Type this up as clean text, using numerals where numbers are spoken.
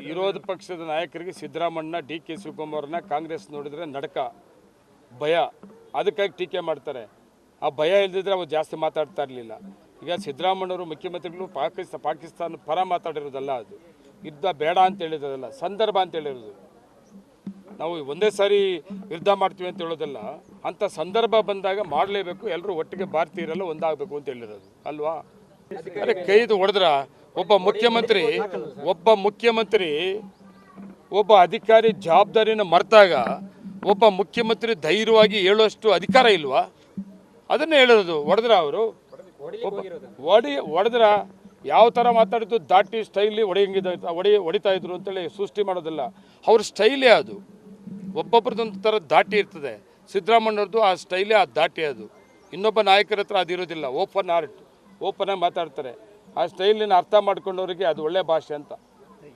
ವಿರೋಧ ಪಕ್ಷದ ನಾಯಕರಿಗೆ ಸಿದ್ದರಾಮಣ್ಣ ಡಿ ಕೆ ಶಿವಕುಮಾರ್ನ ಕಾಂಗ್ರೆಸ್ ನೋಡಿದರೆ ನಡಕ ಭಯ, ಅದಕ್ಕಾಗಿ ಟೀಕೆ ಮಾಡ್ತಾರೆ. ಆ ಭಯ ಇಲ್ಲದಿದ್ದರೆ ಅವ್ರು ಜಾಸ್ತಿ ಮಾತಾಡ್ತಾ ಇರಲಿಲ್ಲ. ಈಗ ಸಿದ್ದರಾಮಣ್ಣವರು ಮುಖ್ಯಮಂತ್ರಿಗಳು ಪಾಕಿಸ್ತಾನ ಪರ ಮಾತಾಡಿರೋದಲ್ಲ, ಅದು ಯುದ್ಧ ಬೇಡ ಅಂತ ಹೇಳಿರೋದಲ್ಲ, ಸಂದರ್ಭ ಅಂತ ಹೇಳಿರೋದು. ನಾವು ಒಂದೇ ಸಾರಿ ಯುದ್ಧ ಮಾಡ್ತೀವಿ ಅಂತ ಹೇಳೋದಲ್ಲ, ಅಂಥ ಸಂದರ್ಭ ಬಂದಾಗ ಮಾಡಲೇಬೇಕು, ಎಲ್ಲರೂ ಒಟ್ಟಿಗೆ ಭಾರತೀಯರೆಲ್ಲ ಒಂದಾಗಬೇಕು ಅಂತ ಹೇಳಿರೋದು ಅಲ್ವಾ. ಅದೇ ಕೈದು ಹೊಡೆದ್ರ ಒಬ್ಬ ಮುಖ್ಯಮಂತ್ರಿ ಒಬ್ಬ ಅಧಿಕಾರಿ ಜವಾಬ್ದಾರಿನ ಮರೆತಾಗ ಒಬ್ಬ ಮುಖ್ಯಮಂತ್ರಿ ಧೈರ್ಯವಾಗಿ ಹೇಳುವಷ್ಟು ಅಧಿಕಾರ ಇಲ್ವಾ? ಅದನ್ನೇ ಹೇಳೋದು. ಹೊಡೆದ್ರ ಅವರು ಹೊಡೆದ್ರ ಯಾವ ಥರ ಮಾತಾಡಿದ್ದು ದಾಟಿ ಸ್ಟೈಲಿ ಹೊಡಿತಾ ಇದ್ರು ಅಂತೇಳಿ ಸೃಷ್ಟಿ ಮಾಡೋದಿಲ್ಲ. ಅವ್ರ ಸ್ಟೈಲೇ ಅದು, ಒಬ್ಬೊಬ್ರದ್ದೊಂದು ಥರ ದಾಟಿ ಇರ್ತದೆ. ಸಿದ್ದರಾಮಣ್ಣವ್ರದ್ದು ಆ ಸ್ಟೈಲೇ ಆ ದಾಟಿ, ಅದು ಇನ್ನೊಬ್ಬ ನಾಯಕರ ಹತ್ರ ಅದಿರೋದಿಲ್ಲ. ಓಪನ್ ಆಗಿ ಮಾತಾಡ್ತಾರೆ. ಆ ಸ್ಟೈಲಿನ ಅರ್ಥ ಮಾಡ್ಕೊಂಡವ್ರಿಗೆ ಅದು ಒಳ್ಳೆ ಭಾಷೆ ಅಂತ.